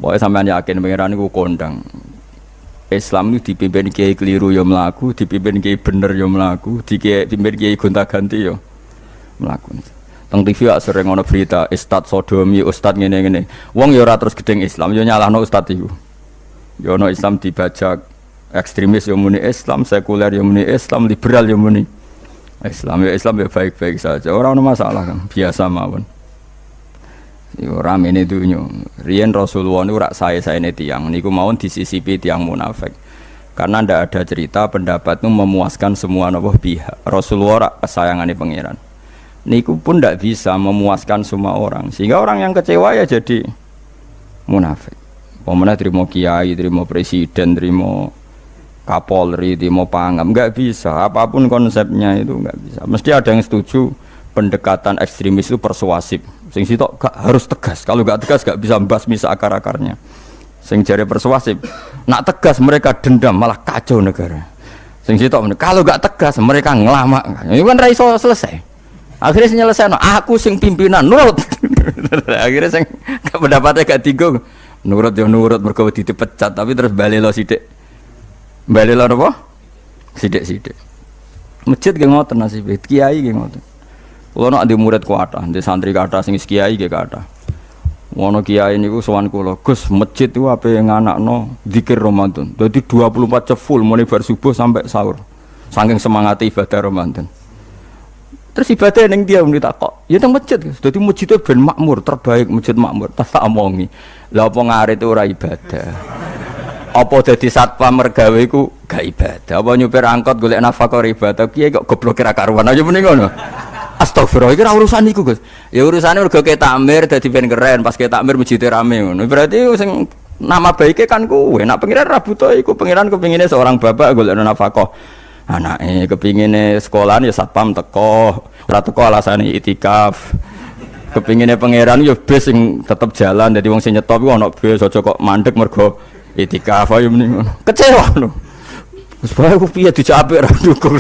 Pokoknya sampean yakin pangeran iku kondang. Islam itu dipimpin kiai keliru ya mlaku, dipimpin kiai bener ya mlaku, dipimpin kiai gonta-ganti ya mlaku. Teng TV sering ana berita ustad sodomi, ustad ngene-ngene. Wong ya ora terus gedeng Islam, ya nyalahno ustad iku. Ya ana Islam dibajak, ekstremis ya muni Islam, sekuler ya muni Islam, liberal ya muni Islam. Ya Islam ya baik-baik saja. Ora ono masalah kan, biasa mawon. Yo ramene dunyo. Riyen Rasulullah niku rak sae-saene tiyang niku mawon disisipi tiyang munafik. Karena ndak ada cerita pendapat itu memuaskan semua napa pihak. Rasulullah rak kesayangane pangeran. Niku pun ndak bisa memuaskan semua orang. Sehingga orang yang kecewa ya jadi munafik. Pemene trimo kiai, trimo presiden, trimo Kapolri, trimo pangam, enggak bisa. Apapun konsepnya itu enggak bisa. Mesti ada yang setuju pendekatan ekstremis itu persuasif. Sing sitok gak harus tegas. Kalau gak tegas gak bisa membasmi seakar-akarnya. Sing jare persuasif, nak tegas mereka dendam malah kacau negara. Sing sitok kalau gak tegas mereka ngelamak. Itu kan ra iso selesai. Akhirnya nyelesaino aku sing pimpinan nurut. Akhirnya sing pendapatnya gak digo nurut yo nurut mergo dipecat tapi terus balelo sithik. Balelo napa? Sithik-sithik. Masjid ge ngoten nasibe, kiai ge ngoten. Kulo nak di murid kuatah, di santri kathah sing kiai ge kathah. Wono kiai niku sowan kula, Gus, masjid itu ape nganakno zikir Ramadan. Dadi 24 jam full mulai bar subuh sampai sahur. Saking semangat ibadah Ramadan. Terus ibadah ning dia muni takok, ya teng masjid. Dadi masjid itu ben makmur, terbaik masjid makmur. Tak omongi. Lah apa ngarit itu ora ibadah. Apa dadi satpam mergawe iku gak ibadah. Apa nyupir angkot golek nafkah ibadah, kiai kok goblok kira karuan aja muni ngono. Astagfirullah, iki ora urusan iku, Gus. Ya urusane mergo ke takmir dadi ben keren, pas ke takmir masjid rame ngono. Berarti sing nama baike kan kowe. Nek pengiran ra butuh iku, pengiran kepingine seorang bapak golek nafkah. Anake kepingine sekolahan ya satpam teko, ora teko alasane itikaf. Kepingine pangeran ya bis sing tetep jalan, dadi wong sing nyetop iku ana bis aja kok mandek mergo itikaf ayo mending ngono. Kecewa lho. Wis bae ku piye dicapik ra dukung.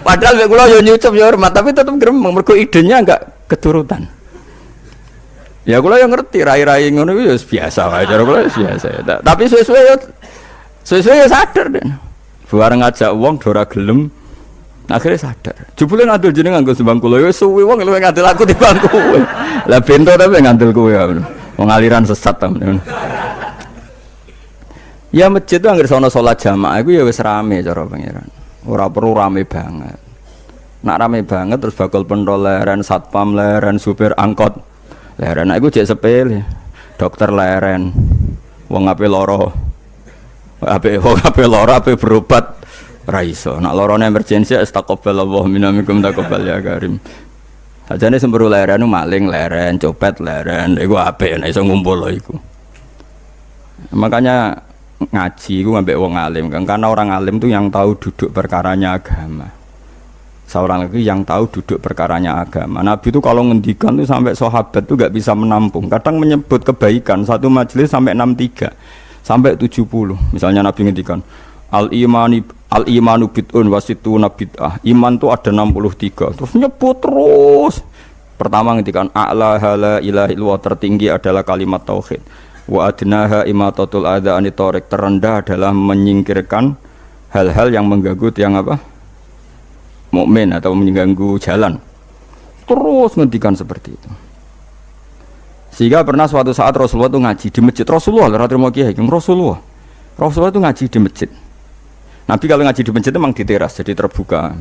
Padahal mek kula yo nyucup yo hormat tapi tetep gremeng mergo idenya enggak keturutan. Ya kula yo ngerti rai-rai ngono ku yo biasa wae cara kula biasa. Tapi suwe-suwe yo sadar den. Bareng ngajak wong ora gelem akhirnya sadar. Jebule ngandel jeneng nganggo sembang kula yo suwe wong luwih ngandel aku timbang kowe. Lah bento tapi ngandel kowe ya. Wong aliran sesat ta. Ya masjid itu anggere sono salat jamaah iku ya wis rame cara pangeran. Ora perlu rame banget. Nak rame banget terus bakal pentol leren, satpam leren, supir angkot leren. Nah iku jek sepele. Dokter leren. Wong ape lara. Ape lara ape berobat ra iso. Nak larane emergensi astagfirullah minamikum taqabbal ya karim. Sajane semburu leren maling leren, copet leren. Iku ape nek iso ngumpul iku. Makanya ngaji itu ngambil wong alim kan, karena orang alim itu yang tahu duduk perkaranya agama. Seorang lagi yang tahu duduk perkaranya agama. Nabi itu kalau ngendikan itu sampai sahabat itu gak bisa menampung. Kadang menyebut kebaikan satu majelis sampai 63 sampai 70. Misalnya Nabi ngendikan al imanu bid'un wasituna bid'ah. Iman itu ada 63. Terus nyebut terus. Pertama ngendikan a'la la ilaha illallah, tertinggi adalah kalimat tauhid. Wa adnaha imatatul adza anitorik, terendah adalah menyingkirkan hal-hal yang mengganggu tiang apa? Mukmin atau mengganggu jalan. Terus ngendikan seperti itu. Sehingga pernah suatu saat Rasulullah itu ngaji di masjid. Rasulullah itu ngaji di masjid. Nabi kalau ngaji di masjid itu memang di teras, jadi terbuka.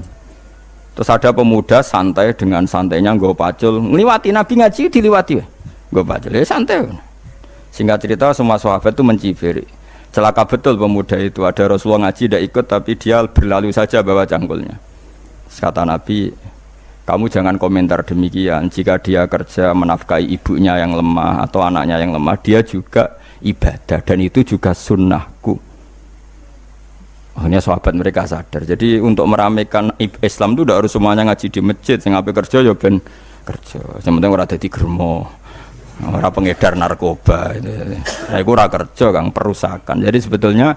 Terus ada pemuda santai dengan santainya nggo pacul, ngliwati Nabi ngaji diliwati. Nggo pacul ya santai. Singkat cerita semua sahabat itu mencibir. Celaka betul pemuda itu, ada Rasulullah ngaji tidak ikut tapi dia berlalu saja bawa cangkulnya. Kata Nabi, kamu jangan komentar demikian. Jika dia kerja menafkahi ibunya yang lemah atau anaknya yang lemah, dia juga ibadah dan itu juga sunnahku. Akhirnya sahabat mereka sadar. Jadi untuk meramaikan Islam itu tidak harus semuanya ngaji di masjid. Sing ape kerja ya ben kerja. Yang penting ora dadi germo. Orang pengedar narkoba itu ora kerja kang perusakan. Jadi sebetulnya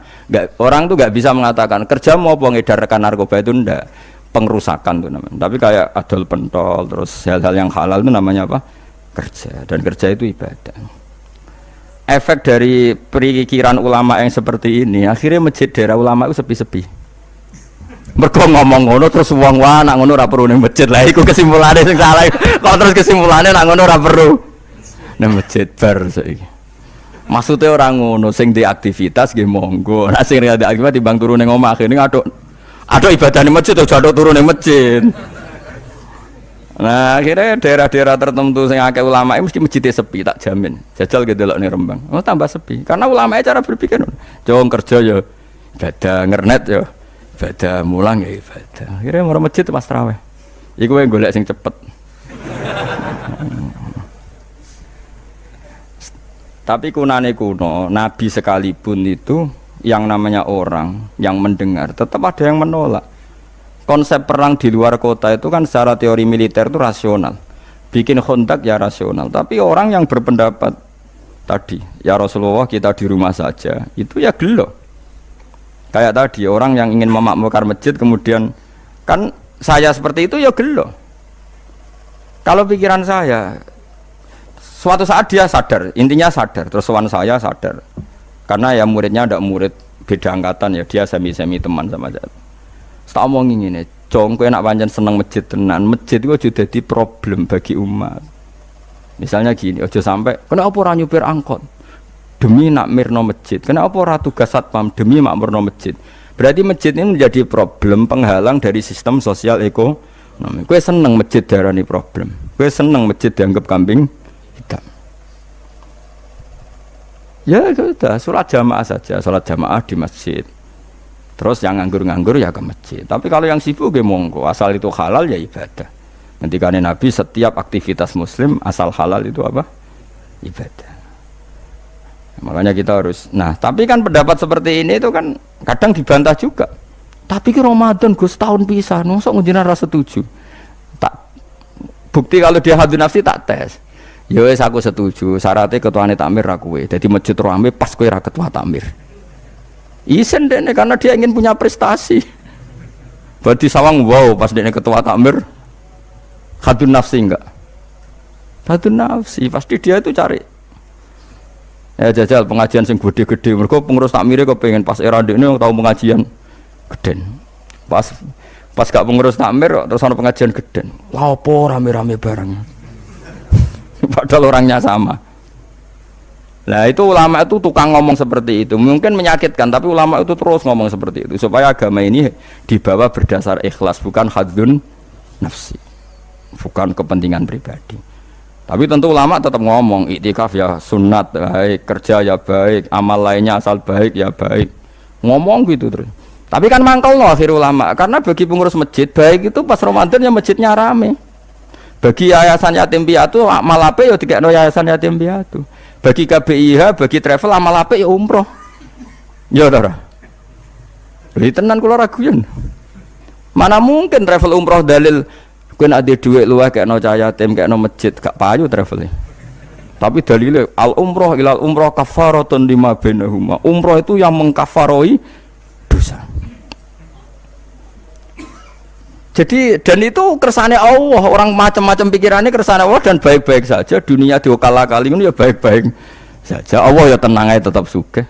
orang tuh nggak bisa mengatakan kerja mau pengedarkan narkoba itu ndak, pengrusakan tuh namanya. Tapi kayak adol pentol terus hal-hal yang halal itu namanya apa? Kerja. Dan kerja itu ibadah. efek dari pikiran ulama yang seperti ini, akhirnya masjid daerah ulama itu sepi-sepi. Mergo ngomong ngono terus wong wae nak ngono ora perlu ning masjid. Lah iku kesimpulane sing salah. Kok terus kesimpulane nak ngono ora perlu ning masjid bar saiki. Maksudnya orang ngono sing di aktivitas nggih monggo. Nek sing ada aktivitas timbang turu ning omah akhirnya aduk ibadah ning masjid aja aduk turu ning masjid. Nah, akhirnya daerah-daerah tertentu sing akeh ulama mesti masjidnya sepi, tak jamin. Jajal gitu delok ning Rembang. Oh, tambah sepi. Karena ulama cara berpikir jong kerja ya ibadah, ngernet ya ibadah, mulang ya ibadah. Akhirnya mau masjid pas tarawih. Iku yang golek sing cepet. Tapi kunane kuno, Nabi sekalipun itu yang namanya orang yang mendengar tetap ada yang menolak. Konsep perang di luar kota itu kan secara teori militer itu rasional. Bikin kontak ya rasional. Tapi orang yang berpendapat tadi, ya Rasulullah kita di rumah saja, itu ya gelo. Kayak tadi orang yang ingin memakmurkan masjid kemudian kan saya seperti itu ya gelo. Kalau pikiran saya suatu saat dia sadar, intinya sadar, terus sowan saya sadar. Karena ya muridnya ada murid beda angkatan ya, dia semi-semi teman sama saya. Tak omongin ngene, cong kowe nak pancen seneng masjid tenan, masjid itu aja dadi problem bagi umat. Misalnya gini, aja sampai kenapa ora nyupir angkot demi nak mirno masjid, kenapa ora tugas satpam demi makmurno masjid. Berarti masjid ini menjadi problem penghalang dari sistem sosial ekonomi. Kowe seneng masjid darani problem, kowe seneng masjid dianggap kambing hitam. Ya sudah, sholat jamaah saja, sholat jamaah di masjid. Terus yang nganggur-nganggur ya ke masjid. Tapi kalau yang sibuk ya monggo, asal itu halal ya ibadah. Ketika Nabi setiap aktivitas muslim asal halal itu apa? Ibadah. Makanya kita harus. Nah, tapi kan pendapat seperti ini itu kan kadang dibantah juga. Tapi ke Ramadan Gus tahun pisah, mosok ngunjina ra setuju. Tak bukti kalau dia hadun nafsi tak tes. Ya wis aku setuju, syaratnya ketuane takmir ra kowe. Dadi masjid rame pas kowe ra ketua takmir. Isen deh karena dia ingin punya prestasi. Berarti sawang wow pas dia ketua takmir hadun nafsi enggak? Hadun nafsi pasti dia itu cari. Ya jajal pengajian sing gede-gede. Mereka pengurus takmirnya kepengen pas era ini yang tahu pengajian geden. Pas gak pengurus takmir terus ada pengajian geden. Wah po rame-rame bareng. Padahal orangnya sama. Nah itu ulama itu tukang ngomong seperti itu, mungkin menyakitkan, tapi ulama itu terus ngomong seperti itu supaya agama ini dibawa berdasar ikhlas, bukan hadun nafsi, bukan kepentingan pribadi. Tapi tentu ulama tetap ngomong iktikaf ya sunat baik, kerja ya baik, amal lainnya asal baik ya baik, ngomong gitu terus. Tapi kan mangkal loh akhir ulama, karena bagi pengurus masjid baik itu pas Ramadan ya masjidnya rame. Bagi yayasan yatim piatu amal apa ya dikekno yayasan yatim piatu. Bagi KBIH, bagi travel amal apik ya umroh. Ya ora. Lha tenan kula raguyan. Mana mungkin travel umroh dalil kowe nek ade dhuwit luwih kekno cah yatim, kekno masjid, gak payu travel. Tapi dalile al umroh ilal umroh kafaratun lima bainahuma. Umroh itu yang mengkafaroi dosa. Jadi dan itu kersane Allah, orang macam-macam pikirannya kersane Allah dan baik-baik saja, dunia diokal-akali ini ya baik-baik saja. Allah ya tenang aja tetap sugih.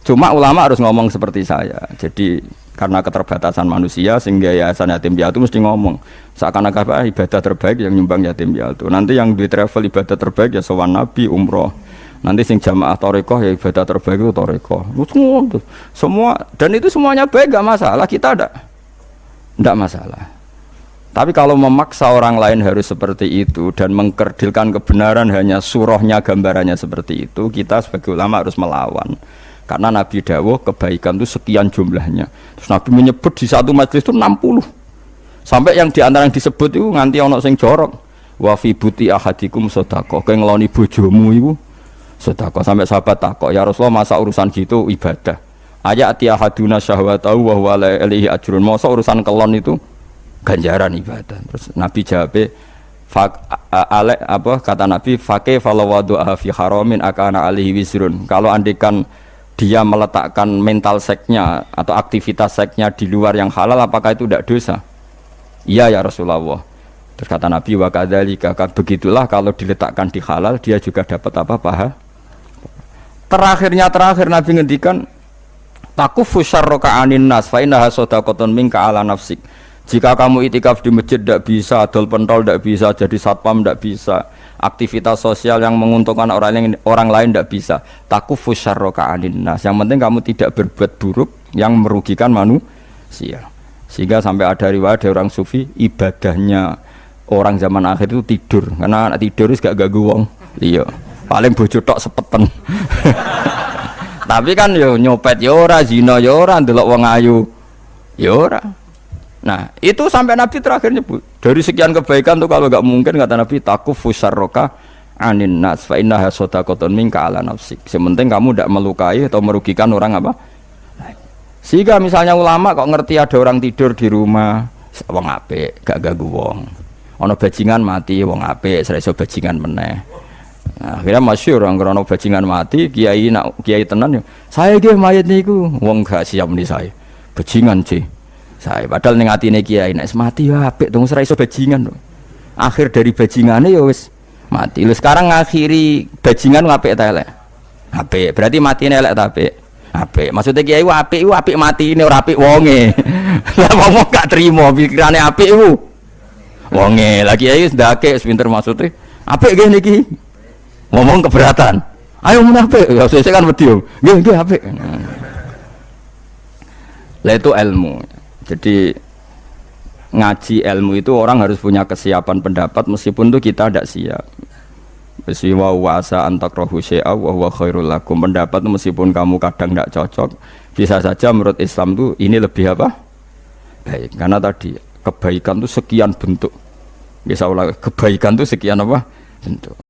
Cuma ulama harus ngomong seperti saya. Jadi karena keterbatasan manusia sehingga yayasan yatim piatu mesti ngomong seakan-akan ibadah terbaik yang nyumbang yatim piatu. Nanti yang di travel ibadah terbaik ya sowan Nabi umroh. Nanti sing jamaah tarekoh ya ibadah terbaik itu tarekoh. Semua dan itu semuanya baik gak masalah, kita tidak masalah. Tapi kalau memaksa orang lain harus seperti itu dan mengkerdilkan kebenaran hanya surahnya gambarannya seperti itu, kita sebagai ulama harus melawan. Karena Nabi dawuh kebaikan itu sekian jumlahnya. Terus Nabi menyebut di satu majelis itu 60. Sampai yang di antara yang disebut itu nganti ana sing jorok. Wa fi buti ahadikum sedekah. Kowe ngeloni bojomu iku sedekah. Sampai sahabat takok, "Ya Rasulullah, masa urusan gitu ibadah?" Ayati ahaduna syahwatahu wa huwa alaihi ajrun. Masa urusan kelon itu ganjaran ibadah. Terus Nabi jawab, kata Nabi, "Faqih falawadu'a fi haramin akana alaihi wisrun." Kalau andikan dia meletakkan mental seksnya atau aktivitas seksnya di luar yang halal, apakah itu tidak dosa? Iya ya Rasulullah. Terus kata Nabi, "Wa kadzalika," begitulah kalau diletakkan di halal dia juga dapat apa? Pahala. terakhir Nabi ngendikan takufu syarroka anin nas fa innaha shadaqatun minka ala nafsik. Jika kamu itikaf di masjid tidak bisa, adol pentol tidak bisa, jadi satpam tidak bisa, aktivitas sosial yang menguntungkan orang lain tidak bisa. Takufu syarroka anin nas. Yang penting kamu tidak berbuat buruk yang merugikan manusia. Sehingga sampai ada riwayat dari orang sufi, ibadahnya orang zaman akhir itu tidur, karena tidur itu gak ganggu wong. Iya, paling bojo tok sepeten. Tapi kan yo nyopet yo ora, zina yo ora, ndelok wong ayu yo ora. Nah, itu sampai Nabi terakhir nyebut. Dari sekian kebaikan tuh kalau gak mungkin kata Nabi takufu syarroka anin nas fa innaha shadaqatun minka ala nafsik. Sementing kamu tidak melukai atau merugikan orang apa? Sehingga misalnya ulama kok ngerti ada orang tidur di rumah, wong apik, gak ganggu wong. Ana bajingan mati, wong apik, ora iso bajingan meneh. Nah, akhirnya masyhur orang krono bajingan mati, kiai tenan yo. Saya nggih mayit niku, wong gak siap nih saya. Bajingan sih. Saya padahal ning atine kiai nek mati ya apik dong ora iso bajingan. Akhir dari bajingane ya wis mati. Lha sekarang ngakhiri bajingan apik ta elek? Apik. Berarti matine elek ta apik? Apik. Maksudnya kiai ku apik matine ora apik wonge. Lah wong gak trimo pikirane apik iku. Wonge lagi kiai wis ndake wis pinter maksudnya. Apik nggih niki. Ngomong keberatan. Ayo mun apik. Ya sesuk kan wedi yo. Nggih apik. Lah itu ilmu. Jadi ngaji ilmu itu orang harus punya kesiapan pendapat meskipun itu kita tidak siap. Wa wasa antakrohu syai'a wa huwa khairul lakum. Pendapat itu meskipun kamu kadang tidak cocok, bisa saja menurut Islam itu ini lebih apa? Baik. Karena tadi kebaikan itu sekian bentuk. Bisa ulang, kebaikan itu sekian apa? Bentuk.